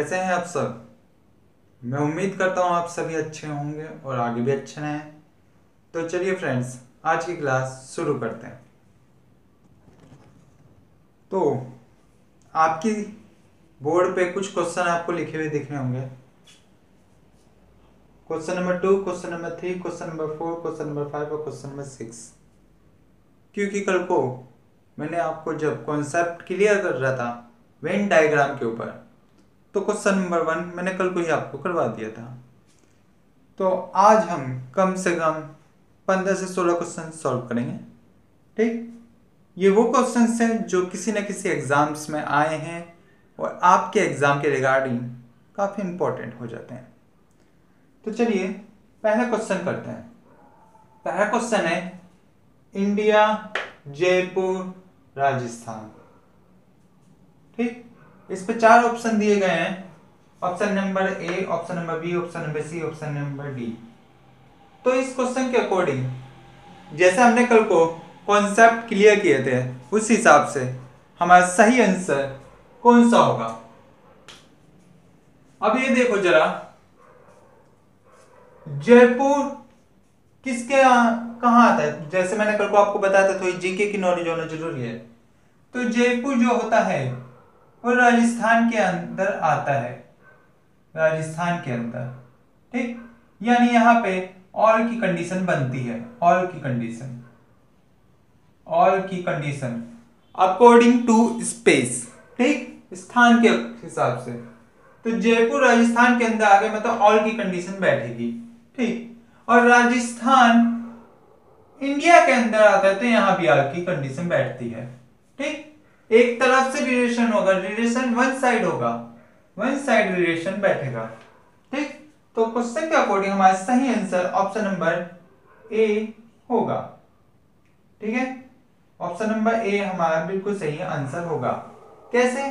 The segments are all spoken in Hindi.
कैसे हैं आप सब। मैं उम्मीद करता हूँ आप सभी अच्छे होंगे और आगे भी अच्छे रहें। तो चलिए फ्रेंड्स, आज की क्लास शुरू करते हैं। तो आपकी बोर्ड पे कुछ क्वेश्चन आपको लिखे हुए दिख रहे होंगे। Question number 2, question number 3, question number 4, question number 5 और क्वेश्चन नंबर 6। क्योंकि कल को मैंने आपको जब कॉन्सेप्ट क्लियर कर रहा था वेन डायग्राम के ऊपर, तो क्वेश्चन नंबर 1 मैंने कल को ही आपको करवा दिया था। तो आज हम कम से कम 15 से 16 क्वेश्चन सॉल्व करेंगे। ठीक, ये वो क्वेश्चंस हैं जो किसी न किसी एग्जाम्स में आए हैं और आपके एग्जाम के रिगार्डिंग काफ़ी इंपॉर्टेंट हो जाते हैं। तो चलिए पहला क्वेश्चन करते हैं। पहला क्वेश्चन है इंडिया, जयपुर, राजस्थान। ठीक, इस पे 4 ऑप्शन दिए गए हैं। Option number A, option number B, option number C, option number D. तो इस क्वेश्चन के अकॉर्डिंग जैसे हमने कल को कॉन्सेप्ट क्लियर किए थे उस हिसाब से हमारा सही आंसर कौन सा होगा। अब ये देखो जरा, जयपुर किसके कहाँ आता है। जैसे मैंने कल को आपको बताया था, थोड़ी जीके की नॉलेज होना जरूरी है। तो जयपुर जो होता है वो राजस्थान के अंदर आता है, राजस्थान के अंदर। ठीक, यानी यहाँ पे और की कंडीशन बनती है, और की कंडीशन, और की कंडीशन अकॉर्डिंग टू स्पेस। ठीक, स्थान के हिसाब से। तो जयपुर राजस्थान के अंदर आ गए, मतलब और की कंडीशन बैठेगी। ठीक, और राजस्थान इंडिया के अंदर आता है तो यहां भी आर की कंडीशन बैठती है। ठीक, एक तरफ से रिलेशन होगा, रिलेशन वन साइड होगा, वन साइड रिलेशन बैठेगा। ठीक, तो क्वेश्चन के अकॉर्डिंग हमारा सही आंसर ऑप्शन नंबर ए होगा। ठीक है, ऑप्शन नंबर ए हमारा बिल्कुल सही आंसर होगा। कैसे,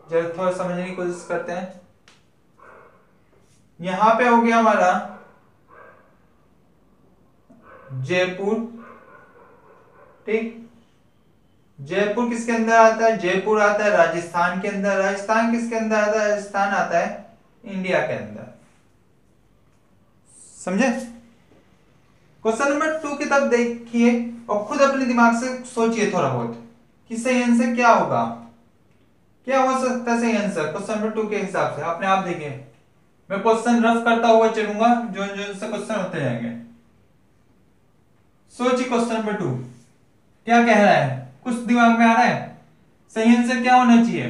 जरा थोड़ा समझने की कोशिश करते हैं। यहां पे हो गया हमारा जयपुर। ठीक, जयपुर किसके अंदर आता है, जयपुर आता है राजस्थान के अंदर। राजस्थान किसके अंदर आता है, राजस्थान आता है इंडिया के अंदर। समझे। क्वेश्चन नंबर 2 की तरफ देखिए और खुद अपने दिमाग से सोचिए थोड़ा बहुत कि सही आंसर क्या होगा, क्या हो सकता है सही आंसर क्वेश्चन नंबर 2 के हिसाब से। अपने आप देखिए, मैं क्वेश्चन रफ करता हुआ चलूंगा, जो जो से क्वेश्चन होते जाएंगे। सोचिए क्वेश्चन नंबर 2 क्या कह रहा है, कुछ दिमाग में आ रहा है सही आंसर क्या होना चाहिए।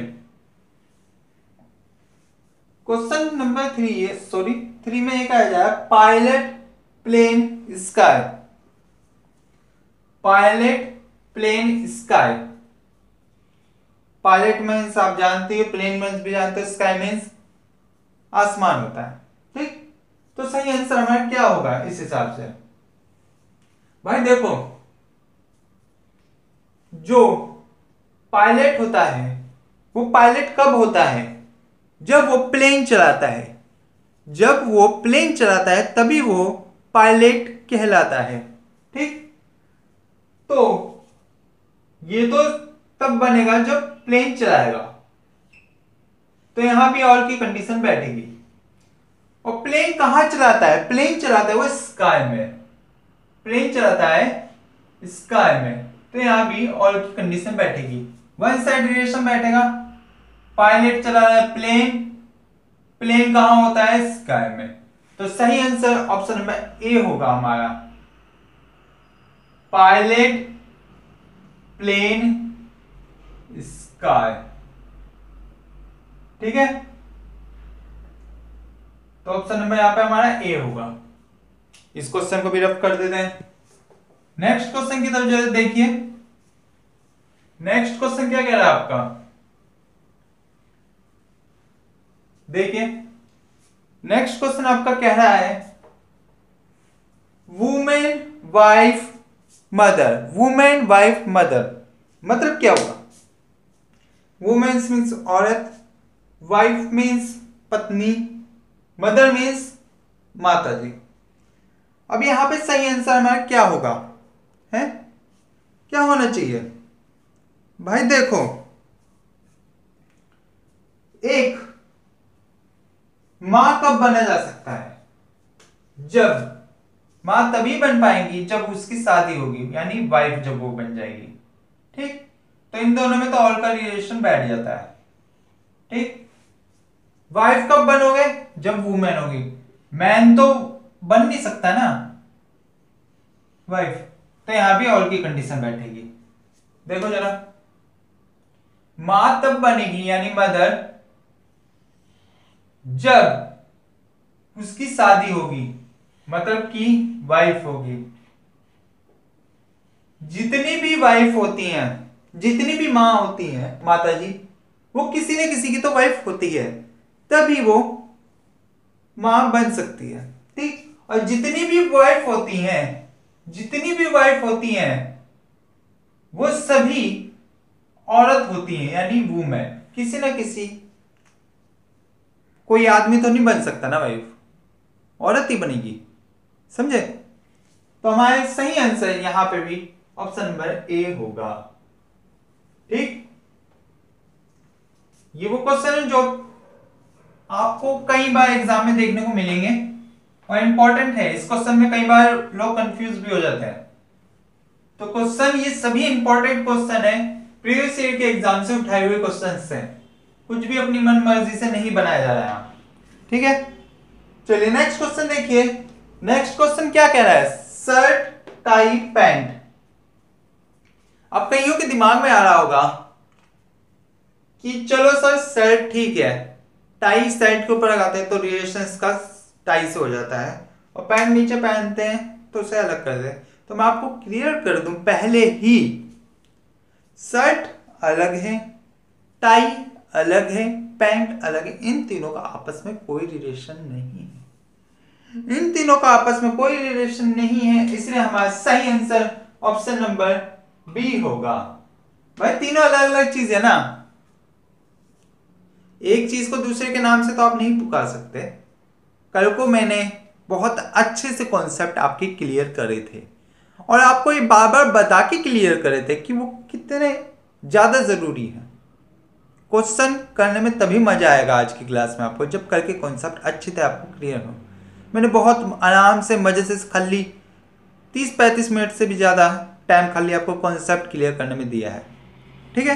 क्वेश्चन नंबर 3, सॉरी 3 में एक आ जाए pilot plane sky. Pilot plane sky, pilot means आप जानते हो, प्लेन मीन्स भी जानते हो, स्काई मीन्स आसमान होता है। ठीक, तो सही आंसर हमारा क्या होगा इस हिसाब से। भाई देखो, जो पायलट होता है वो पायलट कब होता है, जब वो प्लेन चलाता है। जब वो प्लेन चलाता है तभी वो पायलट कहलाता है। ठीक, तो ये तो तब बनेगा जब प्लेन चलाएगा, तो यहां भी और की कंडीशन बैठेगी। और प्लेन कहां चलाता है, प्लेन चलाता है वो स्काई में, प्लेन चलाता है स्काई में, तो यहां भी और की कंडीशन बैठेगी, वन साइड रिलेशन बैठेगा। पायलट चला रहा है प्लेन, प्लेन कहां होता है स्काई में। तो सही आंसर ऑप्शन नंबर ए होगा हमारा, पायलट प्लेन स्काई। ठीक है, तो ऑप्शन नंबर यहां पे हमारा ए होगा। इस क्वेश्चन को भी रफ कर देते हैं। नेक्स्ट क्वेश्चन की तरफ जरा देखिए। नेक्स्ट क्वेश्चन क्या कह रहा है आपका, देखिए नेक्स्ट क्वेश्चन आपका कह रहा है women wife mother. Women wife mother मतलब क्या होगा। वुमेन्स मीन्स औरत, वाइफ मीन्स पत्नी, मदर मीन्स माता जी। अब यहां पे सही आंसर हमारा क्या होगा, है क्या होना चाहिए। भाई देखो, एक मां कब बना जा सकता है? जब मां तभी बन पाएंगी जब उसकी शादी होगी, यानी वाइफ जब वो बन जाएगी। ठीक, तो इन दोनों में तो ऑल का रिलेशन बैठ जाता है। ठीक, वाइफ कब बनोगे? जब वुमेन होगी। मैन तो बन नहीं सकता ना वाइफ, तो यहां भी ऑल की कंडीशन बैठेगी। देखो जरा, मां तब बनेगी यानी मदर जब उसकी शादी होगी, मतलब कि वाइफ होगी। जितनी भी वाइफ होती हैं, जितनी भी मां होती हैं माता जी, वो किसी न किसी की तो वाइफ होती है, तभी वो मां बन सकती है। ठीक, और जितनी भी वाइफ होती हैं, जितनी भी वाइफ होती हैं वो सभी औरत होती हैं, यानी वूमेन। किसी न किसी, कोई आदमी तो नहीं बन सकता ना वाइफ, औरत ही बनेगी। समझे? तो हमारे सही आंसर यहां पे भी ऑप्शन नंबर ए होगा। ठीक, ये वो क्वेश्चन है जो आपको कई बार एग्जाम में देखने को मिलेंगे और इंपॉर्टेंट है। इस क्वेश्चन में कई बार लोग कंफ्यूज भी हो जाते हैं। तो क्वेश्चन, ये सभी इंपॉर्टेंट क्वेश्चन है, प्रीवियस ईयर के एग्जाम से उठाए हुए क्वेश्चन से, कुछ भी अपनी मन मर्जी से नहीं बनाया जा रहा है। ठीक है, चलिए नेक्स्ट क्वेश्चन देखिए। नेक्स्ट क्वेश्चन क्या कह रहा है? Shirt, tie, pant. अब कईयों के दिमाग में आ रहा होगा कि चलो सर शर्ट ठीक है, टाई शर्ट के ऊपर लगाते हैं तो रिलेशन का टाई से हो जाता है, और पैंट नीचे पहनते हैं तो उसे अलग कर दे। तो मैं आपको क्लियर कर दूं पहले ही, शर्ट अलग है, टाई अलग है, पैंट अलग है। इन तीनों का आपस में कोई रिलेशन नहीं है। इन तीनों का आपस में कोई रिलेशन नहीं है, इसलिए हमारा सही आंसर ऑप्शन नंबर बी होगा। भाई तीनों अलग अलग चीज है ना, एक चीज को दूसरे के नाम से तो आप नहीं पुकार सकते। कल को मैंने बहुत अच्छे से कॉन्सेप्ट आपके क्लियर करे थे, और आपको ये बार बार बता के क्लियर करे थे कि वो कितने ज्यादा जरूरी है। क्वेश्चन करने में तभी मजा आएगा आज की क्लास में आपको, जब करके कॉन्सेप्ट अच्छे से आपको क्लियर हो। मैंने बहुत आराम से मजे से खाली 30-35 मिनट से भी ज्यादा टाइम खाली आपको कॉन्सेप्ट क्लियर करने में दिया है। ठीक है,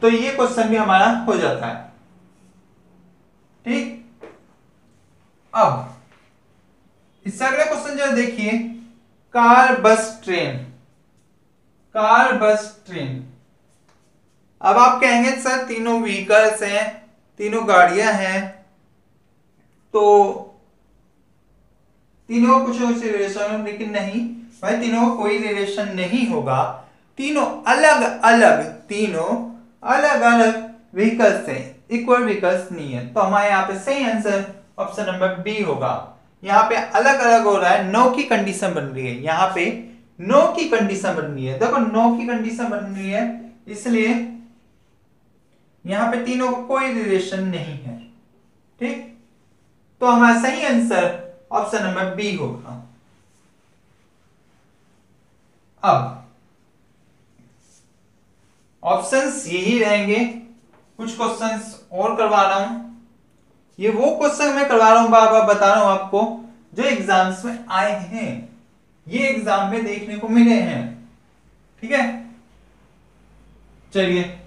तो ये क्वेश्चन भी हमारा हो जाता है। ठीक, अब इससे अगला क्वेश्चन जो देखिए, कार, बस, ट्रेन। कार, बस, ट्रेन। अब आप कहेंगे सर तीनों व्हीकल्स हैं, तीनों गाड़ियां हैं, तो तीनों कुछ रिलेशन, लेकिन नहीं भाई, तीनों का कोई रिलेशन नहीं होगा। तीनों अलग अलग व्हीकल्स हैं, इक्वल व्हीकल्स नहीं है। तो हमारे यहाँ पे सही आंसर ऑप्शन नंबर बी होगा। यहाँ पे अलग अलग हो रहा है, नो की कंडीशन बन रही है, यहाँ पे नो की कंडीशन बन रही है। देखो नो की कंडीशन बन रही है, इसलिए यहां पे तीनों का कोई रिलेशन नहीं है। ठीक, तो हमारा सही आंसर ऑप्शन नंबर बी होगा। अब ऑप्शंस यही रहेंगे, कुछ क्वेश्चंस और करवा रहा हूं। ये वो क्वेश्चन मैं करवा रहा हूं, बार बार बता रहा हूं आपको, जो एग्जाम्स में आए हैं, ये एग्जाम में देखने को मिले हैं। ठीक है, चलिए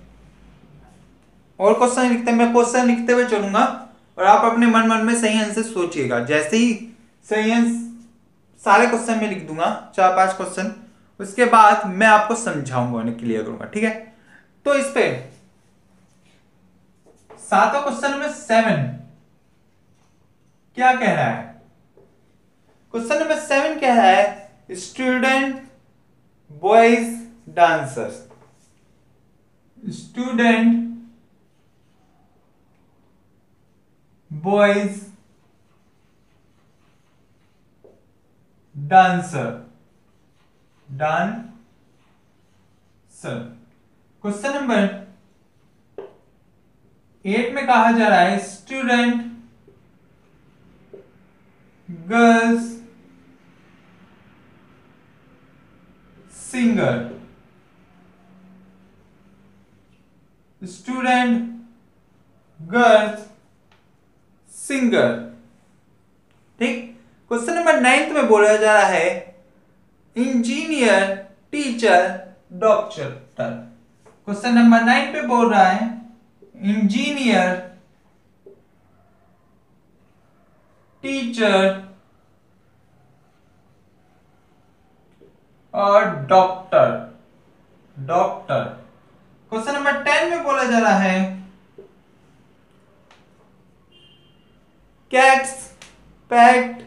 और क्वेश्चन लिखते हैं। मैं क्वेश्चन लिखते हुए चलूंगा और आप अपने मन मन में सही आंसर सोचिएगा। जैसे ही सही आंसर सारे क्वेश्चन में लिख दूंगा, 4-5 क्वेश्चन, उसके बाद मैं आपको समझाऊंगा, उन्हें क्लियर करूंगा। ठीक है, तो इस पे सातवां क्वेश्चन नंबर 7 क्या कह रहा है? क्वेश्चन नंबर 7 कह रहा है student boys dancers. Student boys dancer. Question number 8 में कहा जा रहा है student girls singer. Student girls singer. ठीक। क्वेश्चन नंबर 9 में बोला जा रहा है engineer, teacher, doctor. Question number 9 पे बोल रहा है इंजीनियर, टीचर और डॉक्टर। क्वेश्चन नंबर 10 में बोला जा रहा है cats, PAT,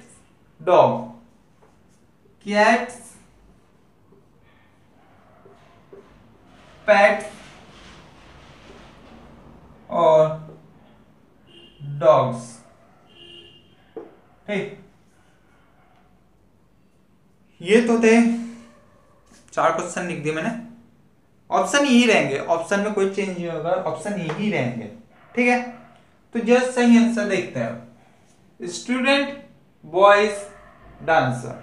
dog. Cats, PAT और डॉग्स। ठीक, ये तो थे 4 क्वेश्चन लिख दिए मैंने। ऑप्शन यही रहेंगे, ऑप्शन में कोई चेंज नहीं होगा, ऑप्शन यही रहेंगे। ठीक है, तो जस्ट सही आंसर देखते हैं। Student, boys, dancer.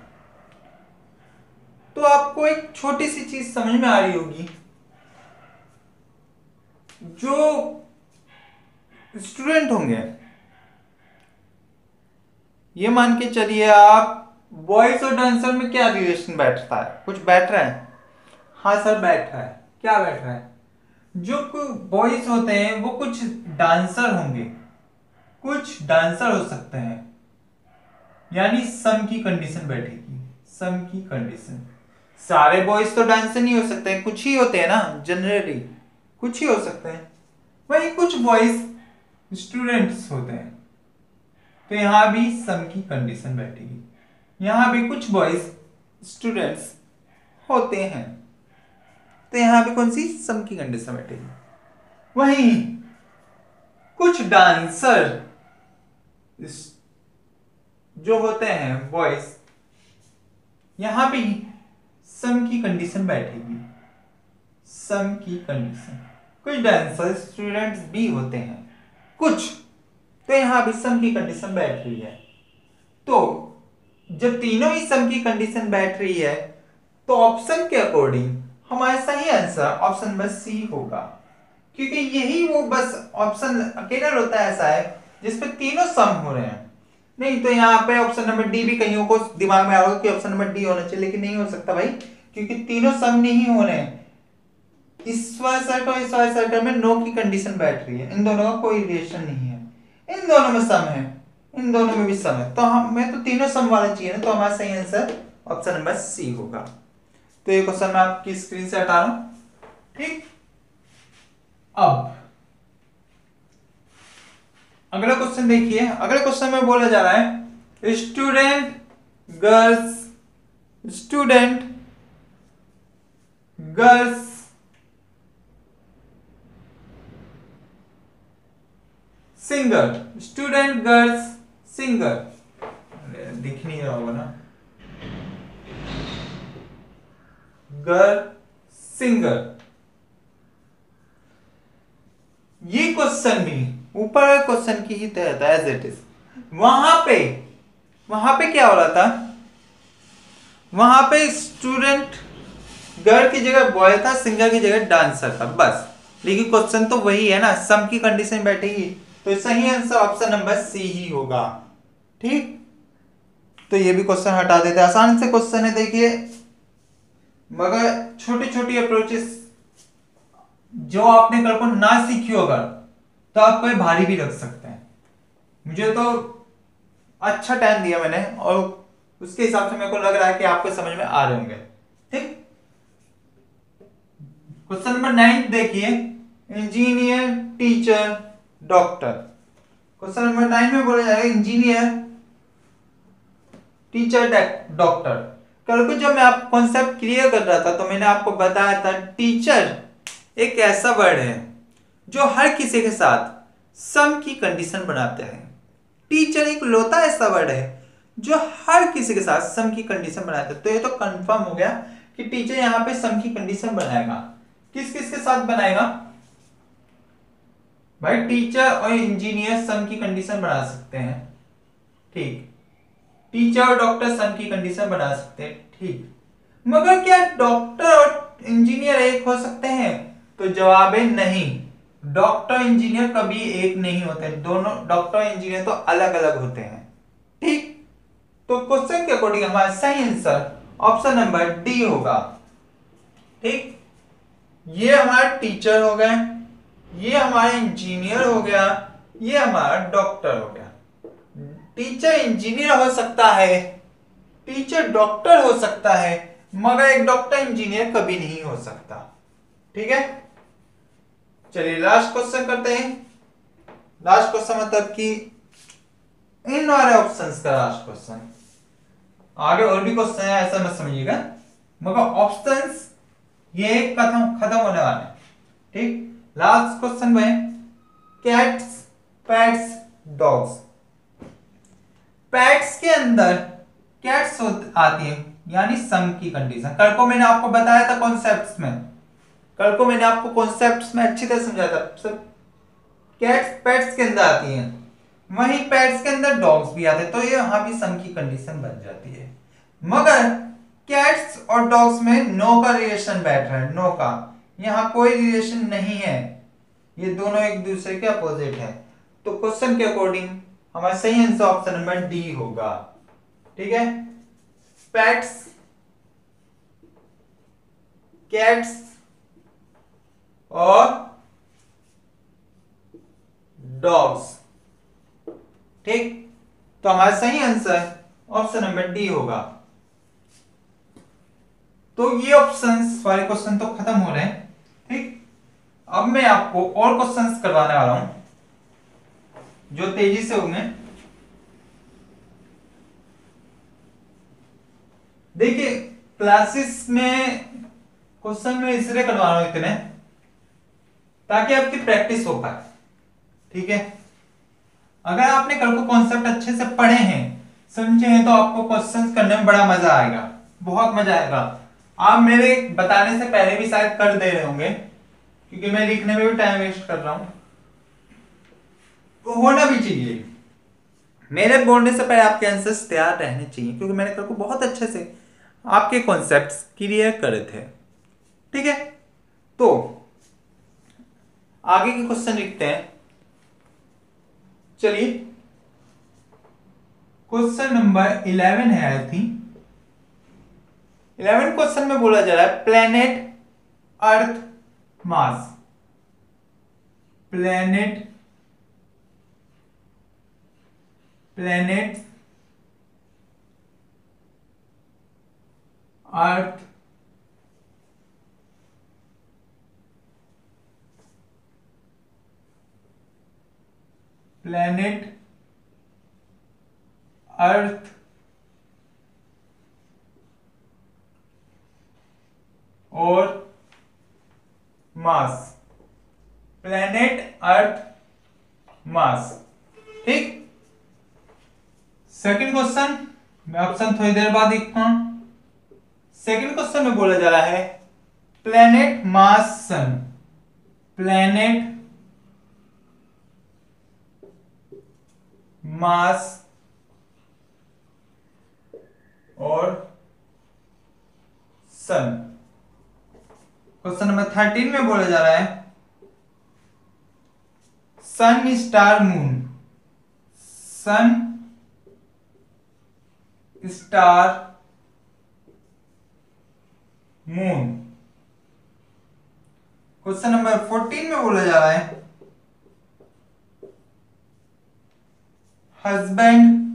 तो आपको एक छोटी सी चीज समझ में आ रही होगी, जो स्टूडेंट होंगे, ये मान के चलिए आप, बॉयज और डांसर में क्या रिलेशन बैठता है? कुछ बैठ रहा है? हाँ सर बैठ रहा है। क्या बैठ रहा है? जो बॉयज होते हैं वो कुछ डांसर होंगे, कुछ डांसर हो सकते हैं, यानी सम की कंडीशन बैठेगी। सम की कंडीशन, सारे बॉयज तो डांसर नहीं हो सकते हैं, कुछ ही होते हैं ना, जनरली कुछ ही हो सकते हैं। वही कुछ बॉयज स्टूडेंट्स होते हैं, तो यहां भी सम की कंडीशन बैठेगी। यहां भी कुछ बॉयज स्टूडेंट्स होते हैं, तो यहां भी कौन सी? सम की कंडीशन बैठेगी। वहीं कुछ डांसर जो होते हैं बॉयज, यहां भी सम की कंडीशन बैठेगी। सम की कंडीशन, कुछ डांसर स्टूडेंट्स भी होते हैं कुछ, तो यहां भी सम की कंडीशन बैठ रही है। तो जब तीनों ही सम की कंडीशन बैठ रही है, तो ऑप्शन के अकॉर्डिंग हमारा सही आंसर ऑप्शन नंबर सी होगा, क्योंकि यही वो बस ऑप्शन अकेला होता है ऐसा है जिसपे तीनों सम हो रहे हैं। नहीं तो यहाँ पे ऑप्शन नंबर डी भी कईयों को दिमाग में आ रहा होगा कि ऑप्शन नंबर डी होना चाहिए, लेकिन नहीं हो सकता भाई, क्योंकि तीनों सम नहीं हो रहे हैं। इस वाले सर्कल और इस वाले सर्कल में नो की कंडीशन बैठ रही है, इन दोनों का कोई रिलेशन नहीं है, इन दोनों में सम है, इन दोनों में भी सम है, तो हमें तो तीनों सम वाला चाहिए ना, तो हमारा सही आंसर ऑप्शन नंबर सी होगा। तो ये क्वेश्चन मैं आपकी स्क्रीन से हटा रहा हूं। ठीक, अब अगला क्वेश्चन देखिए। अगले क्वेश्चन में बोला जा रहा है student, girls, student, girls, singer. Student, girls, singer. दिख नहीं रहा होगा ना, गर्ल, सिंगर। ये क्वेश्चन भी ऊपर क्वेश्चन की ही तरह था, एज इट इज। वहां पे क्या हो रहा था? वहां पे स्टूडेंट गर्ल की जगह बॉय था, सिंगर की जगह डांसर था, बस। लेकिन क्वेश्चन तो वही है ना, सम की कंडीशन बैठेगी, तो सही आंसर ऑप्शन नंबर सी ही होगा। ठीक, तो ये भी क्वेश्चन हटा देते हैं। आसान से क्वेश्चन है, देखिए, मगर छोटी छोटी अप्रोचेस जो आपने कल को ना सीखी होगा तो आप कोई भारी भी रख सकते हैं। मुझे तो अच्छा टाइम दिया मैंने, और उसके हिसाब से मेरे को लग रहा है कि आपको समझ में आ रहे होंगे। ठीक, क्वेश्चन नंबर 9 देखिए, engineer, teacher, doctor. Question number 9 में बोला जाएगा इंजीनियर, टीचर, डॉक्टर। कल को जब मैं आप कॉन्सेप्ट क्लियर कर रहा था तो मैंने आपको बताया था टीचर एक ऐसा वर्ड है जो हर किसी के साथ सम की कंडीशन बनाते हैं। टीचर एक लौता ऐसा वर्ड है जो हर किसी के साथ सम की कंडीशन बनाता है। तो ये तो कंफर्म हो गया कि टीचर यहां पे सम की कंडीशन बनाएगा। किस किस के साथ बनाएगा भाई? टीचर और इंजीनियर सम की कंडीशन बना सकते हैं। ठीक, टीचर और डॉक्टर सम की कंडीशन बना सकते हैं। ठीक, मगर क्या डॉक्टर और इंजीनियर एक हो सकते हैं? तो जवाब है नहीं, डॉक्टर इंजीनियर कभी एक नहीं होते, दोनों डॉक्टर इंजीनियर तो अलग अलग होते हैं। ठीक, तो क्वेश्चन के अकॉर्डिंग हमारा सही आंसर ऑप्शन नंबर डी होगा। ठीक, ये हमारा टीचर हो गए, ये हमारा इंजीनियर हो गया, ये हमारा डॉक्टर हो गया। टीचर इंजीनियर हो सकता है, टीचर डॉक्टर हो सकता है, मगर एक डॉक्टर इंजीनियर कभी नहीं हो सकता। ठीक है, चलिए लास्ट क्वेश्चन करते हैं। लास्ट क्वेश्चन मतलब कि इन वाले ऑप्शंस का लास्ट क्वेश्चन। आगे और भी क्वेश्चन है, ऐसा मत समझिएगा, मगर ऑप्शंस ये खत्म खत्म होने वाले हैं। ठीक, लास्ट क्वेश्चन में कैट्स, पेट्स, डॉग्स। पेट्स के अंदर कैट्स आती है, यानी सम की कंडीशन। कल को मैंने आपको बताया था कॉन्सेप्ट्स में, कल को मैंने आपको कॉन्सेप्ट्स में अच्छी तरह समझाया था। सब कैट्स पेट्स के अंदर आती हैं, वहीं पेट्स के अंदर डॉग्स भी आते हैं, तो ये यहां भी सम की कंडीशन बन जाती है। मगर कैट्स और डॉग्स में नो का रिलेशन बैठ रहा है, नो का, यहां कोई रिलेशन नहीं है, ये दोनों एक दूसरे के अपोजिट है। तो क्वेश्चन के अकॉर्डिंग हमारा सही आंसर ऑप्शन नंबर डी होगा। ठीक है, पेट्स, कैट्स और डॉग्स। ठीक, तो हमारा सही आंसर ऑप्शन नंबर डी होगा। तो ये ऑप्शंस वाले क्वेश्चन तो खत्म हो रहे हैं। ठीक, अब मैं आपको और क्वेश्चंस करवाने वाला हूं जो तेजी से होंगे। देखिए, क्लासेस में क्वेश्चन में इसलिए करवा रहा हूं इतने, ताकि आपकी प्रैक्टिस हो पाए। ठीक है, अगर आपने कल को कॉन्सेप्ट अच्छे से पढ़े हैं, समझे हैं, तो आपको क्वेश्चंस करने में बड़ा मजा आएगा, बहुत मजा आएगा। आप मेरे बताने से पहले भी शायद कर दे रहे होंगे, क्योंकि मैं लिखने में भी टाइम वेस्ट कर रहा हूं, तो होना भी चाहिए। मेरे बोलने से पहले आपके आंसर्स तैयार रहने चाहिए, क्योंकि मैंने कल को बहुत अच्छे से आपके कॉन्सेप्ट्स क्लियर करे थे। ठीक है, तो आगे के क्वेश्चन लिखते हैं। चलिए, क्वेश्चन नंबर 11 है आई थिंक। 11 क्वेश्चन में बोला जा रहा है प्लेनेट अर्थ मास। प्लेनेट अर्थ और मास। प्लेनेट अर्थ मास। ठीक, सेकंड क्वेश्चन मैं ऑप्शन थोड़ी देर बाद लिखता हूं। सेकंड क्वेश्चन में बोला जा रहा है प्लेनेट मास सन। प्लेनेट मास और सन। क्वेश्चन नंबर 13 में बोला जा रहा है सन स्टार मून। सन स्टार मून। क्वेश्चन नंबर 14 में बोला जा रहा है husband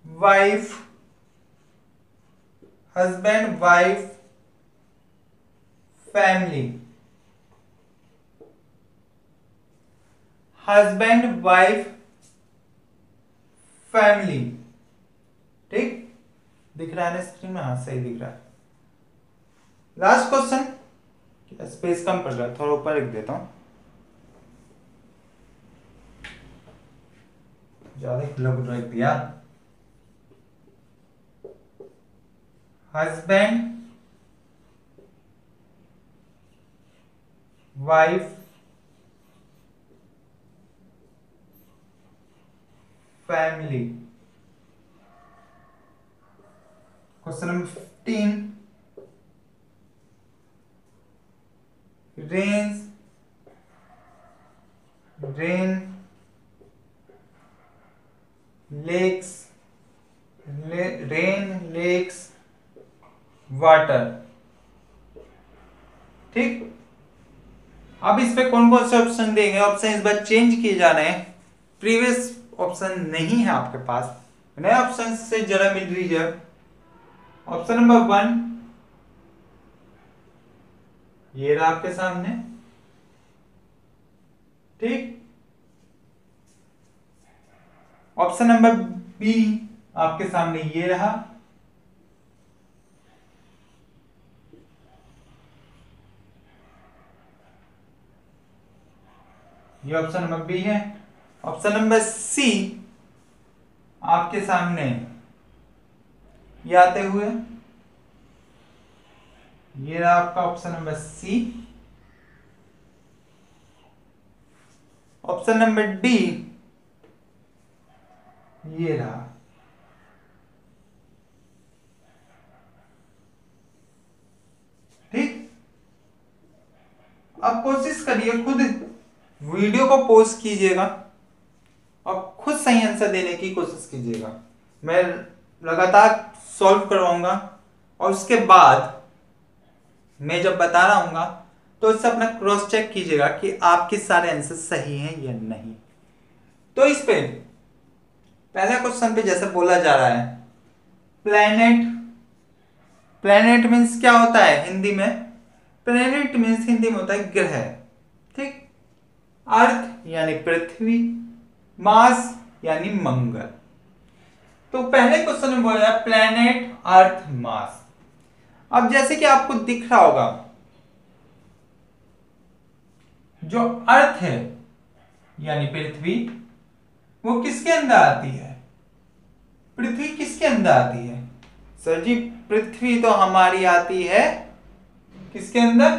wife family. Husband wife family. ठीक, दिख रहा है ना स्क्रीन में? हाँ, सही दिख रहा है। लास्ट क्वेश्चन, स्पेस कम पड़ रहा है, थोड़ा ऊपर लिख देता हूं, ज्यादा खुला रख दिया। Husband wife family. Question number 15 rains, rain, lakes, rain, lakes, water. ठीक, अब इस पे कौन कौन से ऑप्शन देंगे? ऑप्शन इस बार चेंज किए जा रहे हैं, प्रीवियस ऑप्शन नहीं है आपके पास, नए ऑप्शन से जरा मिल लीजिए। ऑप्शन नंबर 1 ये रहा आपके सामने। ठीक, ऑप्शन नंबर बी आपके सामने ये रहा। ये ऑप्शन नंबर बी है। ऑप्शन नंबर सी आपके सामने ये आते हुए, ये रहा आपका option number C. Option number D ये रहा। ठीक, अब कोशिश करिए, खुद वीडियो को पॉज कीजिएगा और खुद सही आंसर देने की कोशिश कीजिएगा। मैं लगातार सॉल्व करवाऊंगा और उसके बाद मैं जब बता रहा हूंगा तो इससे अपना क्रॉस चेक कीजिएगा कि आपके सारे आंसर सही हैं या नहीं। तो इस पे पहले क्वेश्चन पे जैसे बोला जा रहा है, प्लैनेट, प्लैनेट मीन्स क्या होता है हिंदी में? प्लैनेट मीन्स हिंदी में होता है ग्रह। ठीक, अर्थ यानी पृथ्वी, मास यानी मंगल। तो पहले क्वेश्चन में बोला है प्लैनेट, अर्थ, मास। अब जैसे कि आपको दिख रहा होगा, जो अर्थ है यानी पृथ्वी, वो किसके अंदर आती है? पृथ्वी किसके अंदर आती है? सर जी, पृथ्वी तो हमारी आती है किसके अंदर?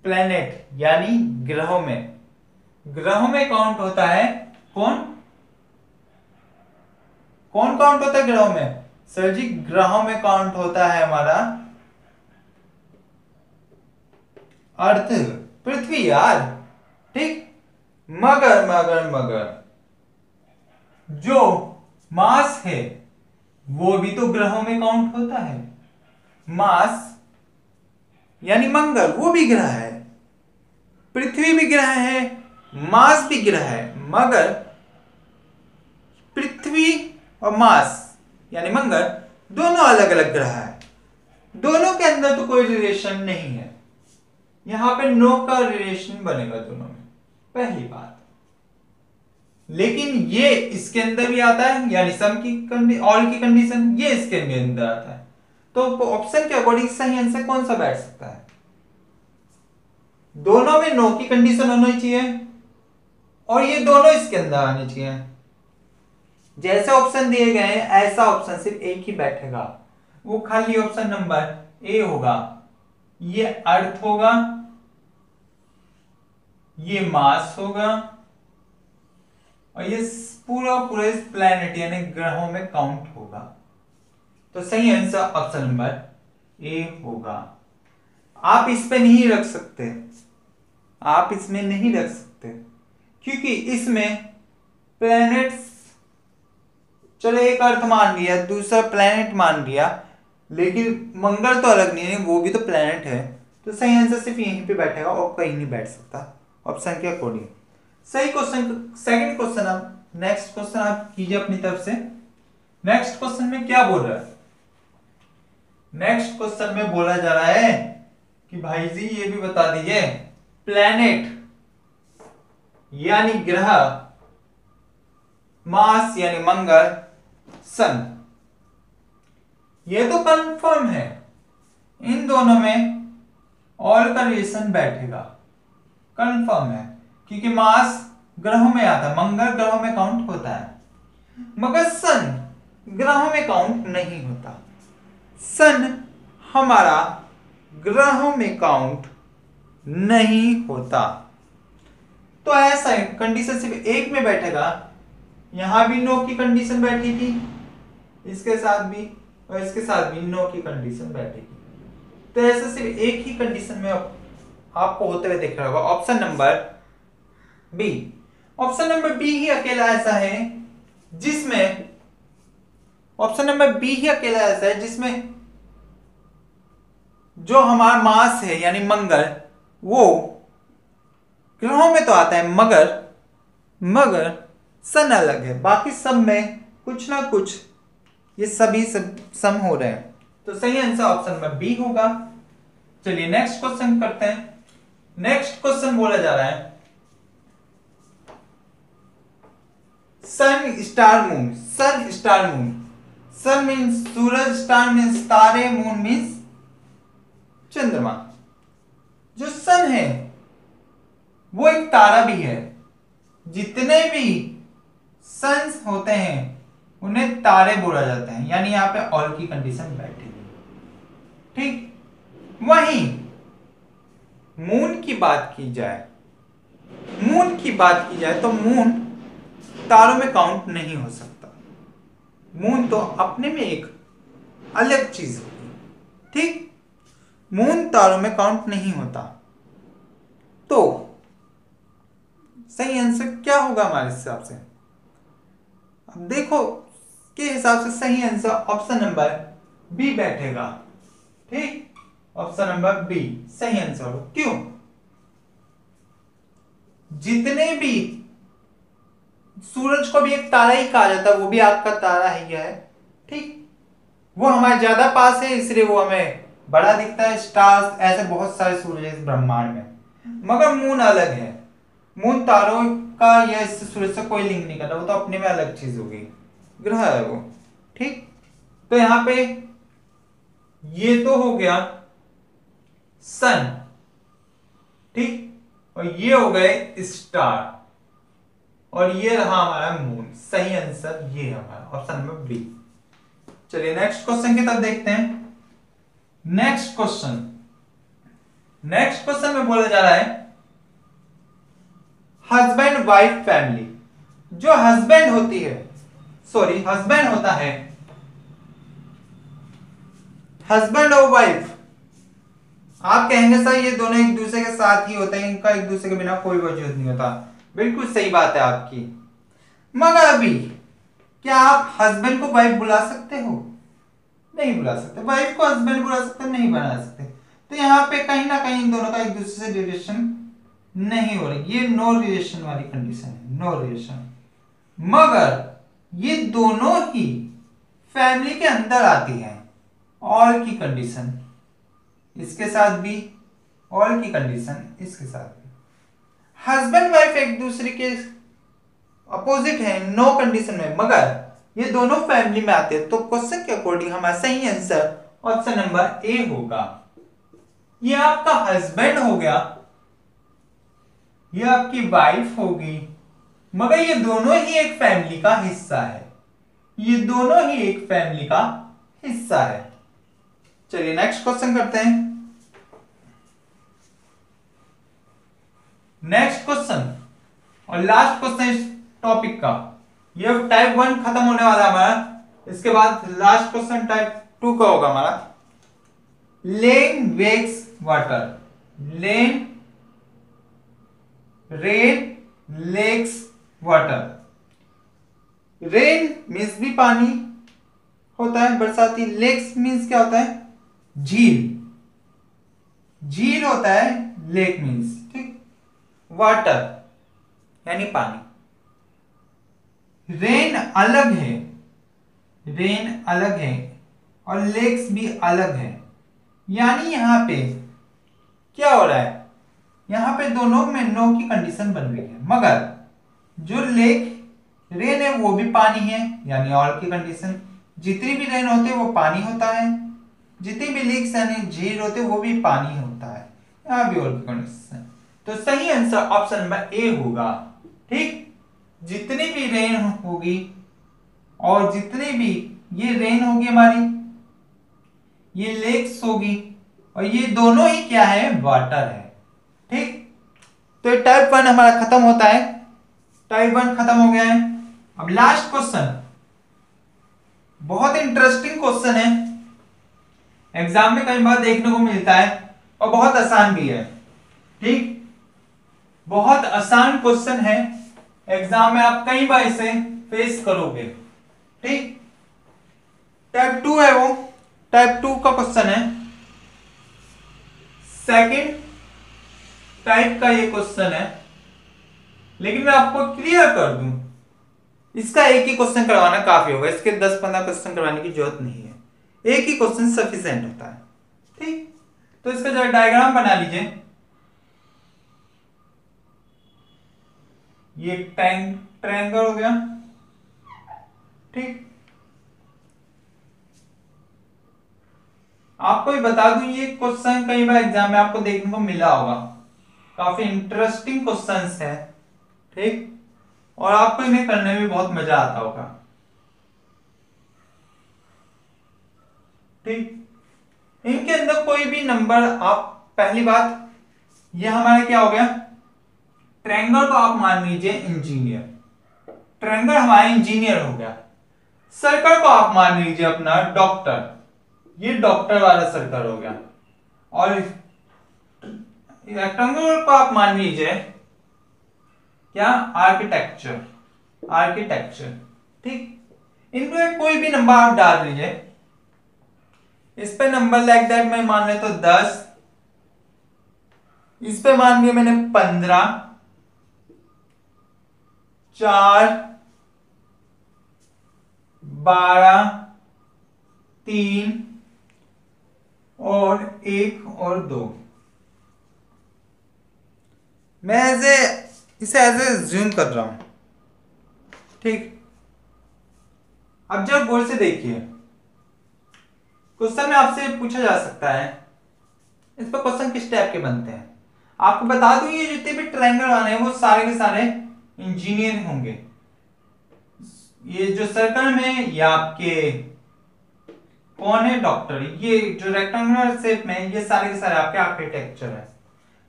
प्लैनेट यानी ग्रहों में। ग्रहों में काउंट होता है कौन कौन काउंट होता है ग्रहों में? सर जी, ग्रहों में काउंट होता है हमारा अर्थ, पृथ्वी यार। ठीक, मगर मगर मगर जो मास है वो भी तो ग्रहों में काउंट होता है। मास यानी मंगल, वो भी ग्रह है, पृथ्वी भी ग्रह है, मास भी ग्रह है। मगर पृथ्वी और मास यानी मंगल दोनों अलग अलग ग्रह है, दोनों के अंदर तो कोई रिलेशन नहीं है। यहां पे नो का रिलेशन बनेगा दोनों में, पहली बात। लेकिन ये इसके अंदर भी आता है, यानी सम की ऑल की कंडीशन ये इसके अंदर आता है। तो ऑप्शन के अकॉर्डिंग सही आंसर कौन सा बैठ सकता है? दोनों में नो की कंडीशन होनी चाहिए और ये दोनों इसके अंदर आने चाहिए। जैसे ऑप्शन दिए गए हैं ऐसा ऑप्शन सिर्फ एक ही बैठेगा, वो खाली ऑप्शन नंबर ए होगा। ये अर्थ होगा, ये मास होगा और ये पूरा पूरा इस प्लैनेट यानी ग्रहों में काउंट होगा। तो सही आंसर ऑप्शन नंबर ए होगा। आप इस पे नहीं रख सकते, आप इसमें नहीं रख सकते, क्योंकि इसमें प्लैनेट्स, चलो एक अर्थ मान लिया, दूसरा प्लैनेट मान लिया, लेकिन मंगल तो अलग नहीं है, वो भी तो प्लैनेट है। तो सही आंसर सिर्फ यहीं पे बैठेगा और कहीं नहीं बैठ सकता ऑप्शन के अकॉर्डिंग। सही क्वेश्चन, सेकंड क्वेश्चन। आप नेक्स्ट क्वेश्चन आप कीजिए अपनी तरफ से। नेक्स्ट क्वेश्चन में क्या बोल रहा है? नेक्स्ट क्वेश्चन में बोला जा रहा है कि भाई जी ये भी बता दीजिए, प्लैनेट यानी ग्रह, मास यानी मंगल, सन, ये तो कंफर्म है इन दोनों में ऑल का रिलेशन बैठेगा, कंफर्म है, क्योंकि मास ग्रहों में आता है, मंगल ग्रहों में काउंट होता है, मगर सन ग्रहों में काउंट नहीं होता। सन हमारा ग्रहों में काउंट नहीं होता। तो ऐसा कंडीशन सिर्फ एक में बैठेगा, यहां भी नो की कंडीशन बैठेगी, इसके साथ भी और इसके साथ भी नो की कंडीशन बैठेगी। तो ऐसा सिर्फ एक ही कंडीशन में आपको होते हुए दिख रहा होगा, option number B. Option number B ही अकेला ऐसा है जिसमें ऑप्शन नंबर बी ही अकेला ऐसा है जिसमें जो हमारा मास है यानी मंगल, वो ग्रहों में तो आता है मगर सन अलग है। बाकी सब में कुछ ना कुछ ये सभी सब सम हो रहे हैं। तो सही आंसर ऑप्शन नंबर बी होगा। चलिए नेक्स्ट क्वेश्चन करते हैं। नेक्स्ट क्वेश्चन बोला जा रहा है सन स्टार मून। सन स्टार मून, सन मीन्स सूरज, स्टार मीन्स तारे, मून मीन्स चंद्रमा। जो सन है वो एक तारा भी है। जितने भी सन्स होते हैं उन्हें तारे बोला जाता है, यानी यहां पे ऑल की कंडीशन बैठेगी। ठीक, वहीं मून की बात की जाए तो मून तारों में काउंट नहीं हो सकता। मून तो अपने में एक अलग चीज होगी। ठीक, मून तारों में काउंट नहीं होता। तो सही आंसर क्या होगा हमारे हिसाब से? अब देखो के हिसाब से सही आंसर ऑप्शन नंबर बी बैठेगा। ठीक, ऑप्शन नंबर बी सही आंसर हो। क्यों? जितने भी सूरज को भी एक तारा ही कहा जाता है, वो भी आग का तारा ही है। ठीक, वो हमारे ज्यादा पास है इसलिए वो हमें बड़ा दिखता है। स्टार्स ऐसे बहुत सारे सूरज इस ब्रह्मांड में, मगर मून अलग है। मून तारों का या इससे सूरज से कोई लिंक नहीं करता, वो तो अपने में अलग चीज होगी, ग्रह है वो। ठीक, तो यहां पे ये तो हो गया सन। ठीक, और ये हो गए स्टार, और ये रहा हमारा मून। सही आंसर ये है हमारा ऑप्शन नंबर बी। चलिए नेक्स्ट क्वेश्चन की तरफ देखते हैं। नेक्स्ट क्वेश्चन में बोला जा रहा है हस्बैंड वाइफ फैमिली। जो हस्बैंड होता है, हस्बैंड और वाइफ, आप कहेंगे सर ये दोनों एक दूसरे के साथ ही होते हैं, इनका एक दूसरे के बिना कोई वजूद नहीं होता। बिल्कुल सही बात है आपकी, मगर अभी क्या आप हस्बैंड को वाइफ बुला सकते हो? नहीं बुला सकते। वाइफ को हस्बैंड बुला सकते, नहीं बना सकते। तो यहाँ पे कहीं ना कहीं इन दोनों का एक दूसरे से रिलेशन नहीं हो रही, ये नो रिलेशन वाली कंडीशन है, नो रिलेशन। मगर ये दोनों ही फैमिली के अंदर आती हैं, ऑल की कंडीशन इसके साथ भी, ऑल की कंडीशन इसके साथ भी। हस्बैंड वाइफ एक दूसरे के अपोजिट है नो कंडीशन में, मगर ये दोनों फैमिली में आते हैं। तो क्वेश्चन के अकॉर्डिंग हमारा सही आंसर ऑप्शन नंबर ए होगा। ये आपका हस्बैंड हो गया, ये आपकी वाइफ होगी, मगर ये दोनों ही एक फैमिली का हिस्सा है। ये दोनों ही एक फैमिली का हिस्सा है। चलिए नेक्स्ट क्वेश्चन करते हैं। नेक्स्ट क्वेश्चन और लास्ट क्वेश्चन इस टॉपिक का, ये टाइप 1 खत्म होने वाला है हमारा। इसके बाद लास्ट क्वेश्चन टाइप 2 का होगा हमारा। Rain wakes water, rain lakes water. Rain means भी पानी होता है, बरसाती। लेक्स मीन्स क्या होता है? झील होता है लेक मीन्स। ठीक, वाटर यानी पानी। रेन अलग है और लेक्स भी अलग है, यानी यहां पे क्या हो रहा है? यहां पे दोनों में नो की कंडीशन बन रही है, मगर जो रेन है वो भी पानी है, यानी ऑल की कंडीशन। जितनी भी रेन होते हैं वो पानी होता है, जितनी भी लेक्स यानी झील होते हैं वो भी पानी होता है, यहां भी ऑल की कंडीशन। तो सही आंसर ऑप्शन नंबर ए होगा। ठीक, जितनी भी रेन होगी और जितनी भी ये रेन होगी हमारी, ये लेक्स होगी, और ये दोनों ही क्या है? वाटर है। ठीक, तो टाइप 1 हमारा खत्म होता है। टाइप 1 खत्म हो गया है। अब लास्ट क्वेश्चन, बहुत इंटरेस्टिंग क्वेश्चन है, एग्जाम में कई बार देखने को मिलता है और बहुत आसान भी है। ठीक, बहुत आसान क्वेश्चन है, एग्जाम में आप कई बार इसे फेस करोगे। ठीक, टाइप 2 है वो, टाइप 2 का क्वेश्चन है, सेकंड टाइप का ये क्वेश्चन है। लेकिन मैं आपको क्लियर कर दूं, इसका एक ही क्वेश्चन करवाना काफी होगा, इसके 10-15 क्वेश्चन करवाने की जरूरत नहीं है, एक ही क्वेश्चन सफिशिएंट होता है। ठीक, तो इसका जो डायग्राम बना लीजिए, ये ट्रायंगल हो गया। ठीक, आपको भी बता दूं, ये क्वेश्चन कई बार एग्जाम में आपको देखने को मिला होगा, काफी इंटरेस्टिंग क्वेश्चंस है। ठीक, और आपको इन्हें करने में बहुत मजा आता होगा। ठीक, इनके अंदर कोई भी नंबर, आप पहली बात, ये हमारा क्या हो गया, ट्रायंगल को आप मान लीजिए इंजीनियर, ट्रायंगल हमारा इंजीनियर हो गया। सर्कल को आप मान लीजिए अपना डॉक्टर, ये डॉक्टर वाला सर्कल हो गया। और रेक्टेंगल को आप मान लीजिए क्या, आर्किटेक्चर, आर्किटेक्चर। ठीक, इनमें कोई भी नंबर आप डाल दीजिए, इस पे नंबर लाइक दैट मैं मान ले तो 10, इस पे मान लिया मैंने 15, 4, 12, 3 और 1 और 2। मैं इसे ज्यूम कर रहा हूं। ठीक, अब जब गौर से देखिए, क्वेश्चन में आपसे पूछा जा सकता है, इस पर क्वेश्चन किस टाइप के बनते हैं। आपको बता दूं, ये जितने भी ट्रायंगल वाले हैं वो सारे के सारे इंजीनियर होंगे। ये जो सर्कल में ये आपके कौन है, डॉक्टर। ये जो रेक्टेंगुलर शेप में, ये सारे के सारे आपके आर्किटेक्चर है।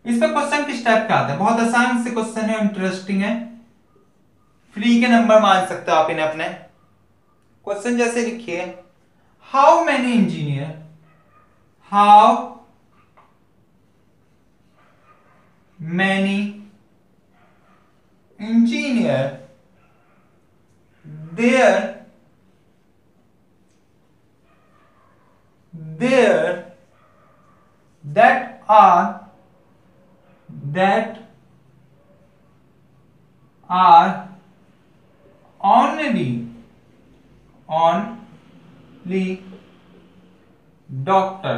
इस पर क्वेश्चन किस टाइप का आता है, बहुत आसान से क्वेश्चन है, इंटरेस्टिंग है, फ्री के नंबर मान सकते हो आप इन्हें अपने। क्वेश्चन जैसे लिखिए, how many engineer, how many engineer there that are only doctor.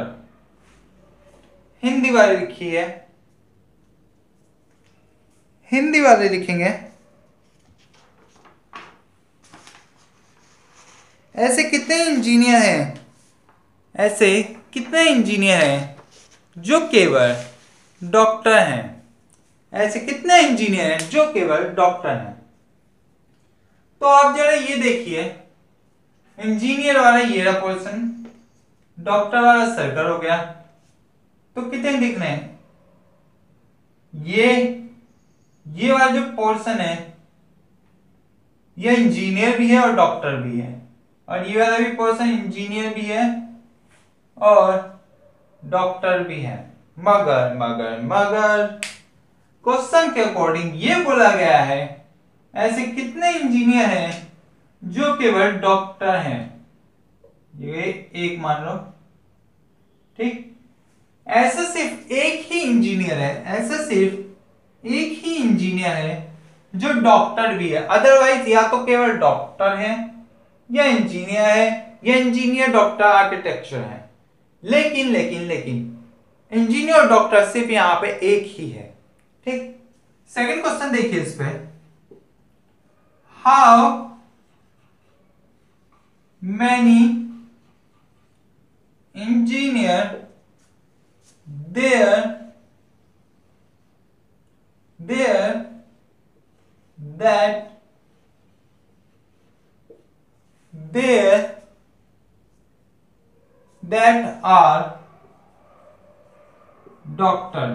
Hindi वाले लिखिए, हिंदी वाले लिखेंगे, ऐसे कितने इंजीनियर हैं, ऐसे कितने इंजीनियर हैं जो केवल डॉक्टर हैं, ऐसे कितने इंजीनियर हैं जो केवल डॉक्टर हैं। तो आप जरा ये देखिए, इंजीनियर वाला ये रहा पोर्शन, डॉक्टर वाला सर्कल हो गया, तो कितने दिखने हैं, ये वाला जो पोर्शन है ये इंजीनियर भी है और डॉक्टर भी है, और ये वाला भी पोर्शन इंजीनियर भी है और डॉक्टर भी है। मगर मगर मगर क्वेश्चन के अकॉर्डिंग ये बोला गया है, ऐसे कितने इंजीनियर हैं जो केवल डॉक्टर हैं, ये एक मान लो। ठीक, ऐसा सिर्फ एक ही इंजीनियर है, ऐसा सिर्फ एक ही इंजीनियर है जो डॉक्टर भी है, अदरवाइज या तो केवल डॉक्टर है या इंजीनियर है, या इंजीनियर डॉक्टर आर्किटेक्चर है। लेकिन लेकिन लेकिन इंजीनियर और डॉक्टर सिर्फ यहां पे एक ही है। ठीक, सेकंड क्वेश्चन देखिए इस पे, how many engineer there that are doctor.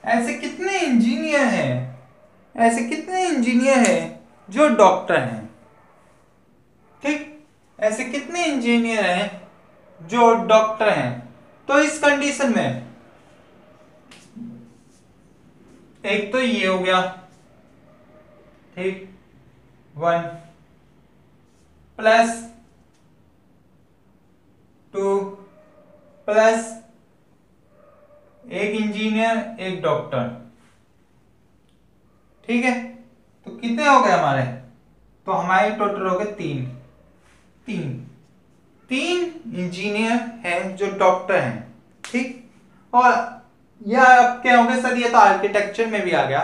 ऐसे कितने इंजीनियर हैं, ऐसे कितने इंजीनियर हैं जो डॉक्टर हैं। ठीक, ऐसे कितने इंजीनियर हैं जो डॉक्टर हैं? तो इस कंडीशन में एक तो ये हो गया, ठीक, 1 प्लस 2 प्लस एक इंजीनियर एक डॉक्टर, ठीक है। तो कितने हो गए हमारे? तो हमारे टोटल हो गए तीन इंजीनियर हैं जो डॉक्टर हैं, ठीक। और यह अब क्या हो गया सर, ये तो आर्किटेक्चर में भी आ गया।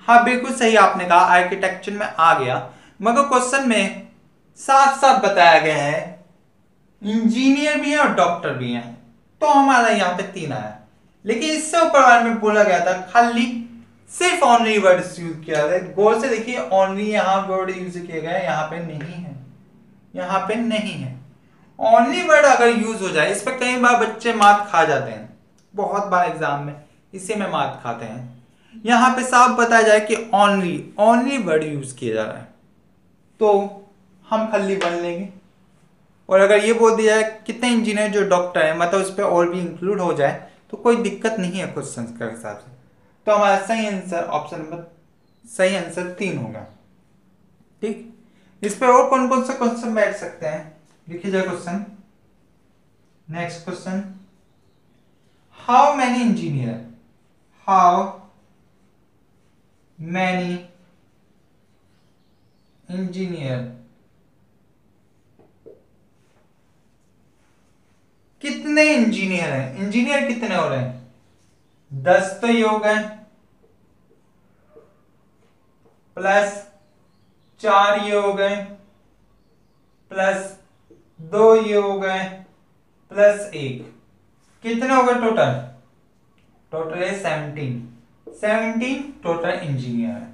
हाँ बिल्कुल सही आपने कहा, आर्किटेक्चर में आ गया, मगर क्वेश्चन में साफ साफ बताया गया है इंजीनियर भी है और डॉक्टर भी है, तो हमारा यहाँ पे 3 आया। लेकिन इससे ऊपर वाले में बोला गया था खाली सिर्फ ओनली वर्ड यूज किया गया। गौर से देखिए, ओनली यहाँ वर्ड यूज किया गया है, यहाँ पे नहीं है, यहाँ पे नहीं है। ओनली वर्ड अगर यूज हो जाए, इस पर कई बार बच्चे मार्क खा जाते हैं, बहुत बार एग्जाम में इसी में मार्क खाते हैं। यहाँ पे साफ बताया जाए कि ओनली वर्ड यूज किया जा रहा है, तो हम खाली बन लेंगे। और अगर ये बोल दिया जाए कितने इंजीनियर जो डॉक्टर है, मतलब उस पर और भी इंक्लूड हो जाए, तो कोई दिक्कत नहीं है क्वेश्चन के हिसाब से। तो हमारा सही आंसर ऑप्शन नंबर, सही आंसर 3 होगा, ठीक। इस पे और कौन कौन से क्वेश्चन बैठ सकते हैं, लिखिए जाए question. Next question, how many engineer कितने इंजीनियर हैं? इंजीनियर कितने हो रहे हैं? 10 तो ये हो गए, प्लस 4 ये हो गए, प्लस 2 ये हो गए, प्लस 1, कितने हो गए टोटल? टोटल है 17 टोटल इंजीनियर है,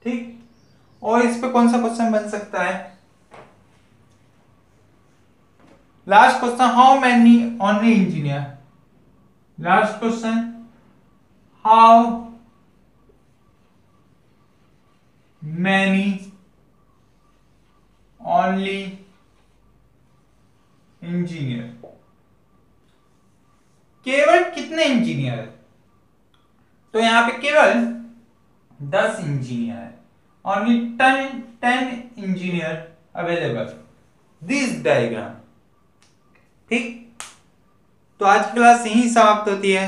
ठीक। और इस पे कौन सा क्वेश्चन बन सकता है? Last question, how many only engineer, last question, how many only engineer, केवल कितने इंजीनियर है? तो यहां पे केवल 10 इंजीनियर है, only 10 engineer available, this diagram, ठीक। तो आज की क्लास यहीं समाप्त होती है।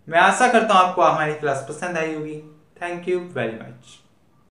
मैं आशा करता हूं आपको हमारी क्लास पसंद आई होगी। Thank you very much.